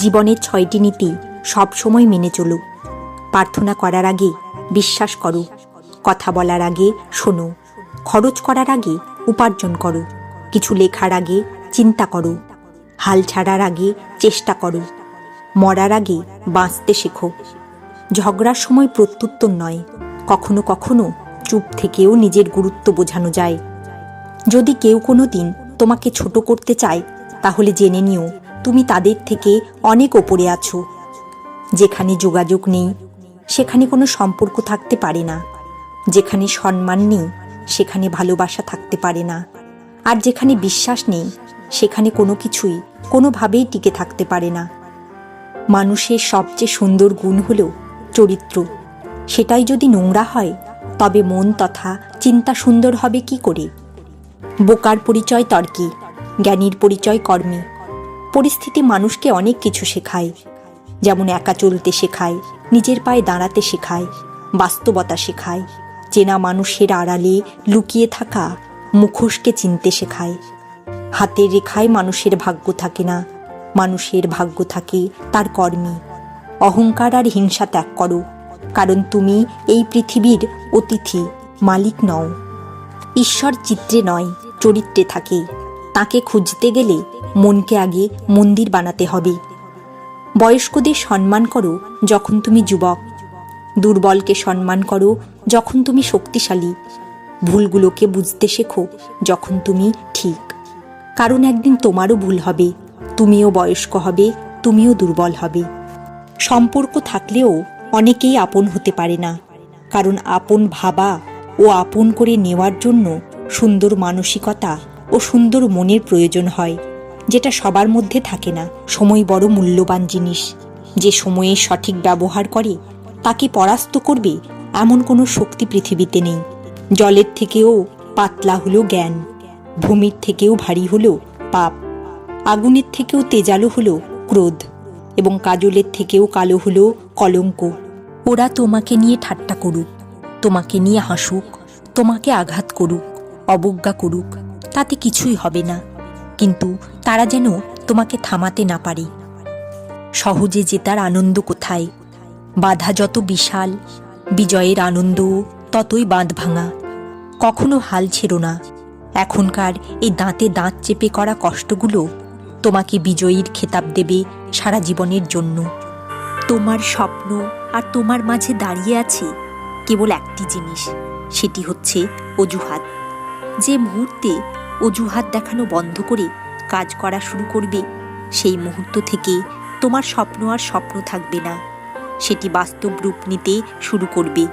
জীবনের 6টি নীতি সবসময় মেনে চলো। প্রার্থনা করার আগে বিশ্বাস করো, কথা বলার আগে শোনো, খরচ করার আগে উপার্জন করো, কিছু লেখার আগে চিন্তা করো, হাল ছাড়ার আগে চেষ্টা করো, মরার আগে বাঁচতে শেখো। ঝগড়ার সময় প্রত্যুত্তর নয়, কখনো কখনো চুপ থেকেও নিজের গুরুত্ব বোঝানো যায়। যদি কেউ কোনো দিন তোমাকে ছোট করতে চায়, তাহলে জেনে নিও তুমি তাদের থেকে অনেক ওপরে আছো। যেখানে যোগাযোগ নেই সেখানে কোনো সম্পর্ক থাকতে পারে না, যেখানে সম্মান নেই সেখানে ভালোবাসা থাকতে পারে না, আর যেখানে বিশ্বাস নেই সেখানে কোনো কিছুই কোনোভাবেই টিকে থাকতে পারে না। মানুষের সবচেয়ে সুন্দর গুণ হল চরিত্র। সেটাই যদি নোংরা হয় তবে মন তথা চিন্তা সুন্দর হবে কি করে? বোকার পরিচয় তর্কে, জ্ঞানীর পরিচয় কর্মে। পরিস্থিতি মানুষকে অনেক কিছু শেখায়, যেমন একা চলতে শেখায়, নিজের পায়ে দাঁড়াতে শেখায়, বাস্তবতা শেখায়, চেনা মানুষের আড়ালে লুকিয়ে থাকা মুখোশকে চিনতে শেখায়। হাতের রেখায় মানুষের ভাগ্য থাকে না, মানুষের ভাগ্য থাকে তার কর্মে। অহংকার আর হিংসা ত্যাগ করো, কারণ তুমি এই পৃথিবীর অতিথি, মালিক নও। ঈশ্বর চিত্রে নয় চরিত্রে থাকে, তাকে খুঁজতে গেলে মনকে আগে মন্দির বানাতে হবে। বয়স্কদের সম্মান করো যখন তুমি যুবক, দুর্বলকে সম্মান করো যখন তুমি শক্তিশালী, ভুলগুলোকে বুঝতে শেখো যখন তুমি ঠিক, কারণ একদিন তোমারও ভুল হবে, তুমিও বয়স্ক হবে, তুমিও দুর্বল হবে। সম্পর্ক থাকলেও অনেকেই আপন হতে পারে না, কারণ আপন ভাবা ও আপন করে নেওয়ার জন্য সুন্দর মানসিকতা ও সুন্দর মনের প্রয়োজন হয়, যেটা সবার মধ্যে থাকে না। সময় বড় মূল্যবান জিনিস, যে সময়ে সঠিক ব্যবহার করে তাকে পরাস্ত করবে এমন কোনো শক্তি পৃথিবীতে নেই। জলের থেকেও পাতলা হলো জ্ঞান, ভূমির থেকেও ভারী হলো পাপ, আগুনের থেকেও তেজালো হলো ক্রোধ, এবং কাজলের থেকেও কালো হলো কলঙ্ক। ওরা তোমাকে নিয়ে ঠাট্টা করুক, তোমাকে নিয়ে হাসুক, তোমাকে আঘাত করুক, অবজ্ঞা করুক, তাতে কিছুই হবে না, কিন্তু তারা যেন তোমাকে থামাতে না পারে। সহজে জেতার আনন্দ কোথায়? বাধা যত বিশাল, বিজয়ের আনন্দ ততই বাঁধ ভাঙা। কখনো হাল ছেড়ো না। এখনকার এই দাঁতে দাঁত চেপে করা কষ্টগুলো তোমাকে বিজয়ীর খেতাব দেবে সারা জীবনের জন্য। তোমার স্বপ্ন আর তোমার মাঝে দাঁড়িয়ে আছে কেবল একটি জিনিস, সেটি হচ্ছে অজুহাত। যে মুহূর্তে অজুহাত দেখানো বন্ধ করে কাজ করা শুরু করবে, সেই মুহূর্ত থেকে তোমার স্বপ্ন আর স্বপ্ন থাকবে না, সেটি বাস্তব রূপ নিতে শুরু করবে।